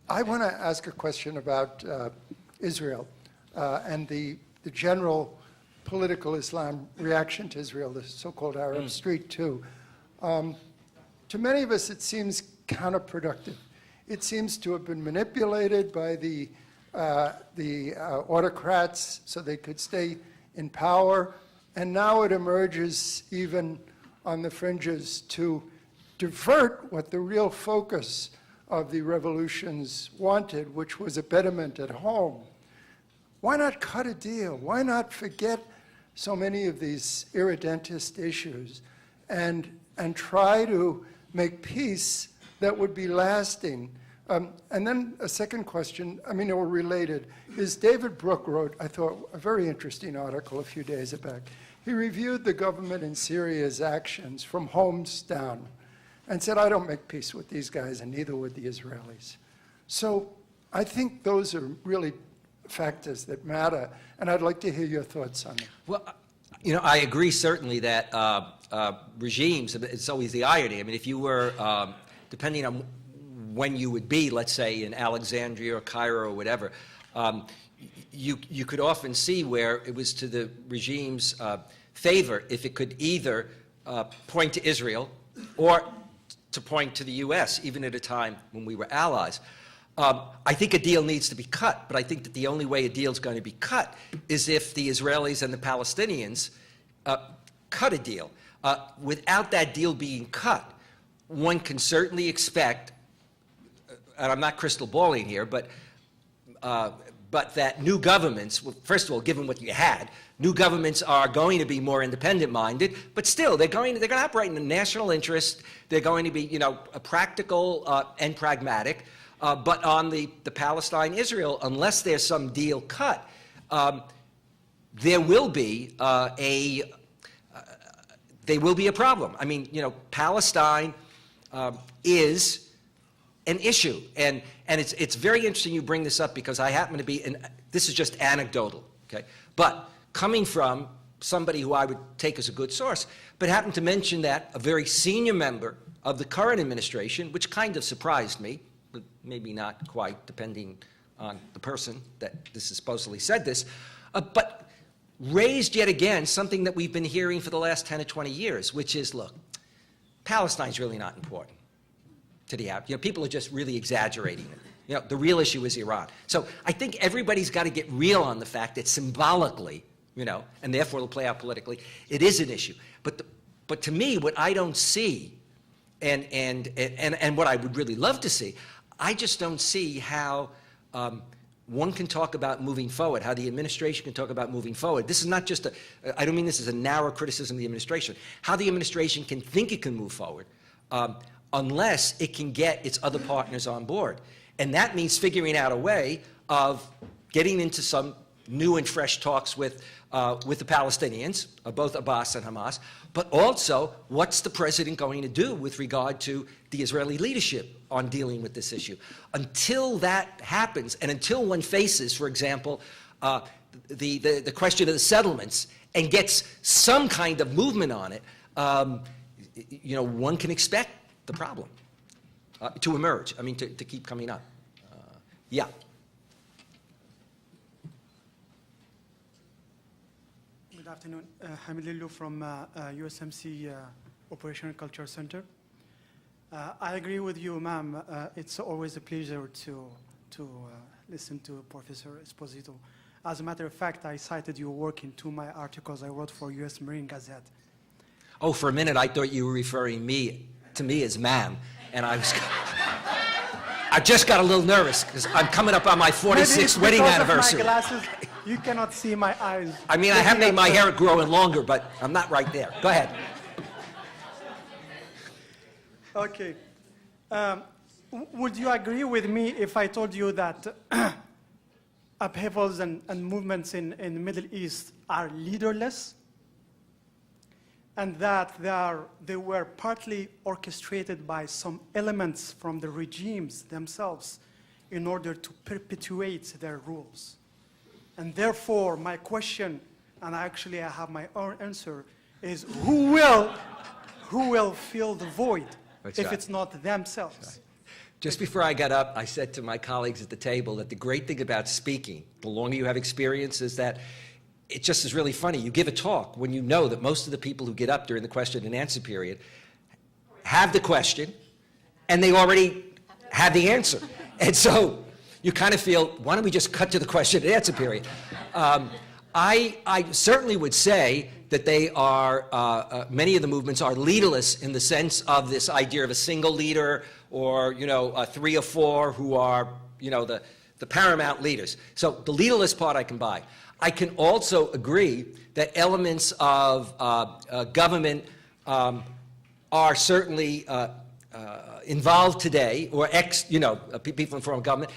I want to ask a question about Israel and the general political Islam reaction to Israel, the so-called Arab Street, too. To many of us, it seems counterproductive. It seems to have been manipulated by the autocrats so they could stay in power, and now it emerges even on the fringes to divert what the real focus of the revolutions wanted, which was a betterment at home. Why not cut a deal? Why not forget so many of these irredentist issues and try to make peace that would be lasting? And then a second question, I mean, they were related, is David Brooke wrote, I thought, a very interesting article a few days back. He reviewed the government in Syria's actions from homes down and said, I don't make peace with these guys, and neither would the Israelis. So I think those are really factors that matter, and I'd like to hear your thoughts on it. Well, you know, I agree certainly that regimes, it's always the irony. I mean, if you were, depending on when you would be, let's say, in Alexandria or Cairo or whatever, you could often see where it was to the regime's favor if it could either point to Israel or to point to the U.S., even at a time when we were allies. I think a deal needs to be cut, but I think that the only way a deal is going to be cut is if the Israelis and the Palestinians cut a deal. Without that deal being cut, one can certainly expect, and I'm not crystal balling here, but that new governments, well, first of all, given what you had, new governments are going to be more independent-minded, but still, they're going to operate in the national interest. They're going to be, you know, practical and pragmatic. But on the Palestine-Israel, unless there's some deal cut, there will be a problem. I mean, you know, Palestine is an issue, and it's very interesting you bring this up because I happen to be, and this is just anecdotal, okay? But coming from somebody who I would take as a good source, but happened to mention that a very senior member of the current administration, which kind of surprised me, but maybe not quite, depending on the person that this is supposedly said this, but raised yet again something that we've been hearing for the last 10 or 20 years, which is, look, Palestine's really not important to the app. You know, people are just really exaggerating it. You know, the real issue is Iran. So I think everybody's got to get real on the fact that symbolically, you know, and therefore it'll play out politically, it is an issue. But to me, what I don't see, and what I would really love to see, I just don't see how one can talk about moving forward, how the administration can talk about moving forward. This is not just I don't mean this as a narrow criticism of the administration, how the administration can think it can move forward unless it can get its other partners on board. And that means figuring out a way of getting into some new and fresh talks with the Palestinians, both Abbas and Hamas, but also what's the president going to do with regard to the Israeli leadership on dealing with this issue. Until that happens, and until one faces, for example, the question of the settlements and gets some kind of movement on it, you know, one can expect the problem to emerge, I mean, to keep coming up. Yeah. Good afternoon. Hamid Lilou from USMC Operational Culture Center. I agree with you, ma'am. It's always a pleasure to listen to Professor Esposito. As a matter of fact, I cited your work in 2 of my articles I wrote for U.S. Marine Gazette. Oh, for a minute, I thought you were referring to me as ma'am, and I just got a little nervous because I'm coming up on my 46th wedding anniversary. Of my glasses, you cannot see my eyes. I mean, I have made my hair growing longer, but I'm not right there. Go ahead. Okay. Would you agree with me if I told you that upheavals and movements in the Middle East are leaderless, and that they were partly orchestrated by some elements from the regimes themselves in order to perpetuate their rules? And therefore, my question, and actually I have my own answer, is who will fill the void if it's not themselves? Just before I got up, I said to my colleagues at the table that the great thing about speaking, the longer you have experience, is that it just is really funny. You give a talk when you know that most of the people who get up during the question and answer period have the question, and they already have the answer. And so you kind of feel, why don't we just cut to the question and answer period? I certainly would say that they are, many of the movements are leaderless in the sense of this idea of a single leader or, 3 or 4 who are, the paramount leaders. So the leaderless part I can buy. I can also agree that elements of government are certainly involved today, or people in foreign government,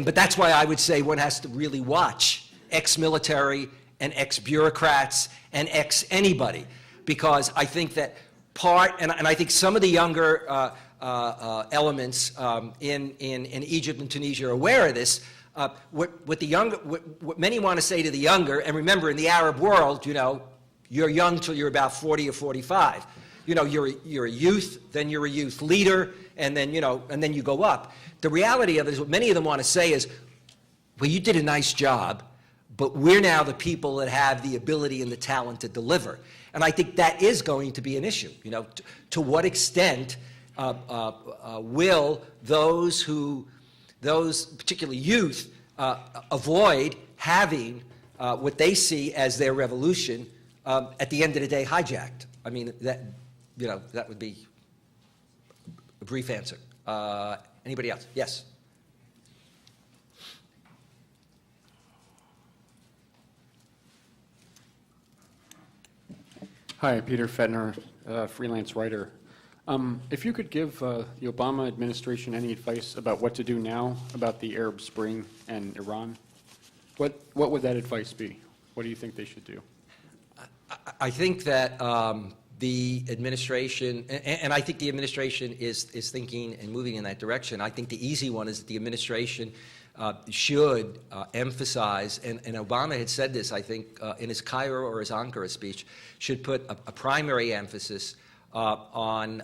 but that's why I would say one has to really watch ex-military and ex-bureaucrats and ex-anybody, because I think that and I think some of the younger elements in Egypt and Tunisia are aware of this. What many want to say to the younger, and remember, in the Arab world, you're young till you're about 40 or 45. You're a youth, then you're a youth leader, and then you go up. The reality of it is, what many of them want to say is, well, you did a nice job, but we're now the people that have the ability and the talent to deliver. And I think that is going to be an issue. To what extent will those, particularly youth, avoid having what they see as their revolution at the end of the day hijacked? I mean, that would be a brief answer. Anybody else? Yes. Hi, Peter Fedner, freelance writer. If you could give the Obama administration any advice about what to do now about the Arab Spring and Iran, what would that advice be? What do you think they should do? I think that the administration, and I think the administration is thinking and moving in that direction. I think the easy one is that the administration should emphasize, and Obama had said this, I think, in his Cairo or his Ankara speech, should put a primary emphasis on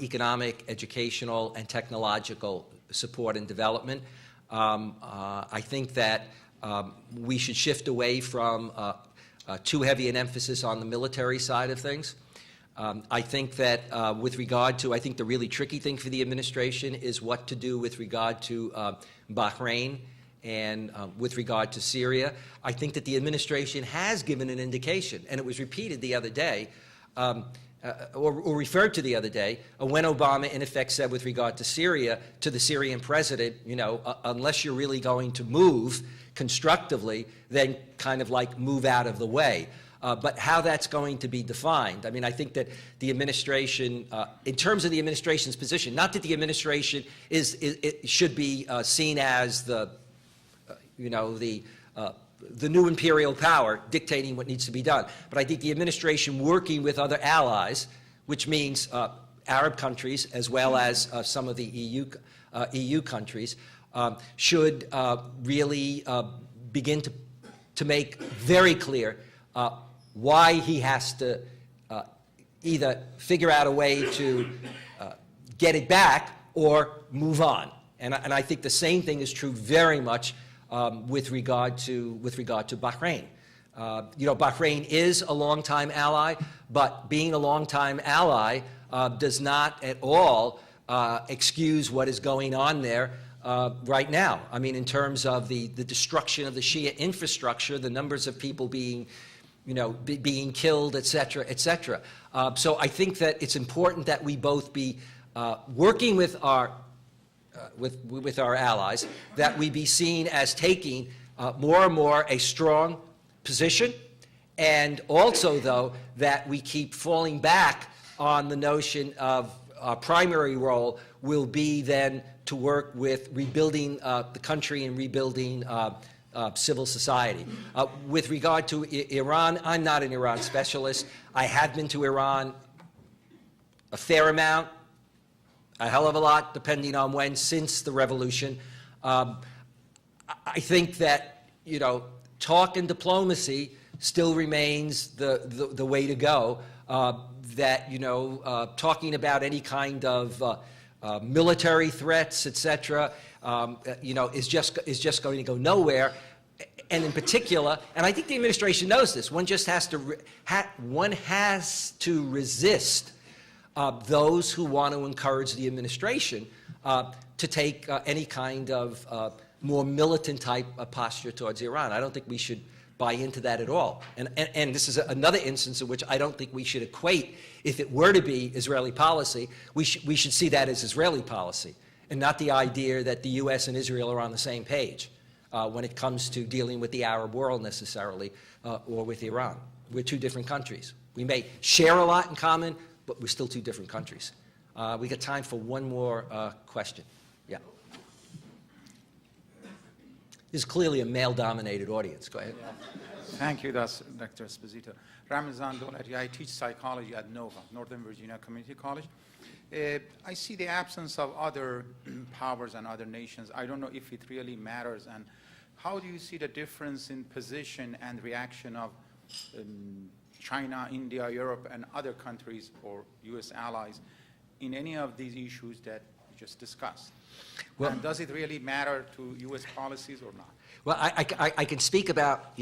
economic, educational, and technological support and development. I think that we should shift away from too heavy an emphasis on the military side of things. I think that with regard to, I think the really tricky thing for the administration is what to do with regard to Bahrain and with regard to Syria. I think that the administration has given an indication, and it was repeated the other day, or referred to the other day, when Obama in effect said with regard to Syria to the Syrian president, unless you're really going to move constructively, then kind of like move out of the way. But how that's going to be defined, I mean, I think that the administration, in terms of the administration's position, not that the administration should be seen as the new imperial power dictating what needs to be done, but I think the administration working with other allies, which means Arab countries as well as some of the EU countries, should really begin to make very clear why he has to either figure out a way to get it back or move on. And I think the same thing is true very much with regard to Bahrain. Bahrain is a longtime ally, but being a longtime ally does not at all excuse what is going on there right now. I mean, in terms of the destruction of the Shia infrastructure, the numbers of people being killed, et cetera, et cetera. So I think that it's important that we both be working with our allies, that we be seen as taking more and more a strong position, and also, though, that we keep falling back on the notion of our primary role will be then to work with rebuilding the country and rebuilding civil society. With regard to Iran, I'm not an Iran specialist. I have been to Iran a fair amount, a hell of a lot, depending on when, since the revolution. I think that, talk and diplomacy still remains the way to go. Talking about any kind of military threats, et cetera, is just going to go nowhere. And in particular, and I think the administration knows this, one just has to resist those who want to encourage the administration to take any kind of more militant type posture towards Iran. I don't think we should buy into that at all. And this is another instance in which I don't think we should equate, if it were to be Israeli policy, we should see that as Israeli policy, and not the idea that the U.S. and Israel are on the same page when it comes to dealing with the Arab world necessarily, or with Iran. We're two different countries. We may share a lot in common, but we're still two different countries. We got time for one more question. Yeah. This is clearly a male-dominated audience. Go ahead. Thank you, Dr. Esposito. Ramazan Dolati, I teach psychology at NOVA, Northern Virginia Community College. I see the absence of other powers and other nations. I don't know if it really matters. And how do you see the difference in position and reaction of China, India, Europe, and other countries or U.S. allies in any of these issues that you just discussed? Well, and does it really matter to U.S. policies or not? Well, I can speak about,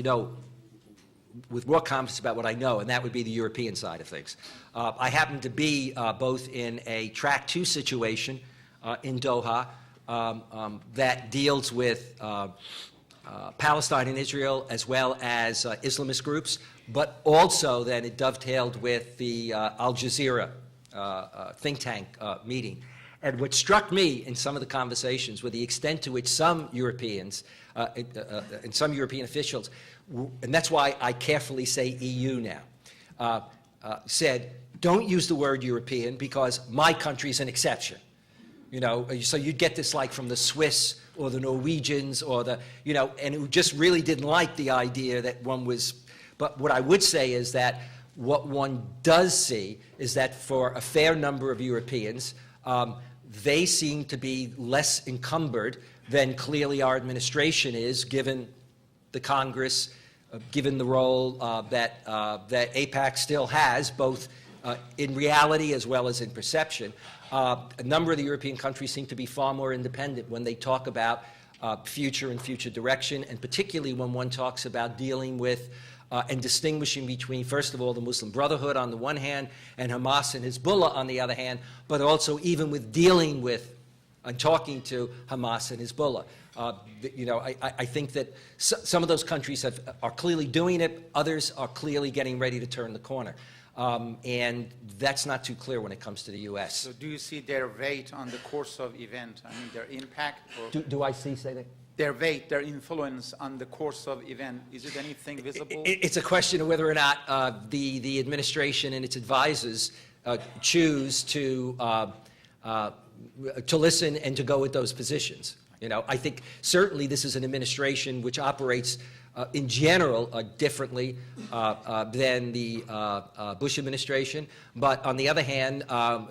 with more confidence about what I know, and that would be the European side of things. I happen to be both in a Track 2 situation in Doha that deals with Palestine and Israel as well as Islamist groups, but also then it dovetailed with the Al Jazeera think tank meeting. And what struck me in some of the conversations were the extent to which some Europeans and some European officials, and that's why I carefully say EU now, said, don't use the word European because my country's an exception. So you'd get this like from the Swiss or the Norwegians or and who just really didn't like the idea that one was, but what I would say is that what one does see is that for a fair number of Europeans, they seem to be less encumbered than clearly our administration is, given the Congress, given the role that AIPAC still has, both in reality as well as in perception. A number of the European countries seem to be far more independent when they talk about future and future direction, and particularly when one talks about dealing with and distinguishing between, first of all, the Muslim Brotherhood on the one hand and Hamas and Hezbollah on the other hand, but also even with dealing with and talking to Hamas and Hezbollah. I think that some of those countries are clearly doing it. Others are clearly getting ready to turn the corner. And that's not too clear when it comes to the U.S. So do you see their weight on the course of event? I mean, their impact? Or Do I see, say that? Their weight, their influence on the course of event, is it anything visible? It's a question of whether or not the administration and its advisors choose to listen and to go with those positions. I think certainly this is an administration which operates in general differently than the Bush administration. But on the other hand,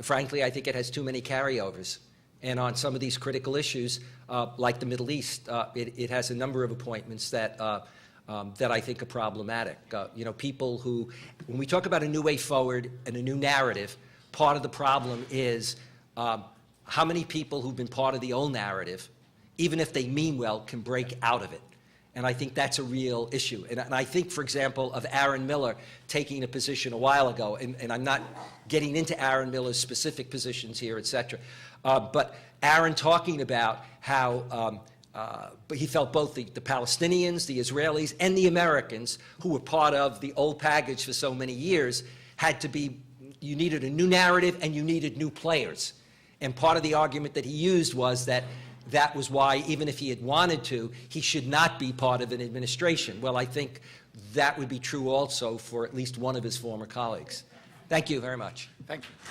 frankly, I think it has too many carryovers. And on some of these critical issues, like the Middle East, it has a number of appointments that I think are problematic. People who, when we talk about a new way forward and a new narrative, part of the problem is how many people who've been part of the old narrative, even if they mean well, can break out of it. And I think that's a real issue. And I think, for example, of Aaron Miller taking a position a while ago, and I'm not getting into Aaron Miller's specific positions here, et cetera, but Aaron talking about how but he felt both the Palestinians, the Israelis, and the Americans, who were part of the old package for so many years, had to be, you needed a new narrative and you needed new players. And part of the argument that he used was that that was why, even if he had wanted to, he should not be part of an administration. Well, I think that would be true also for at least one of his former colleagues. Thank you very much. Thank you.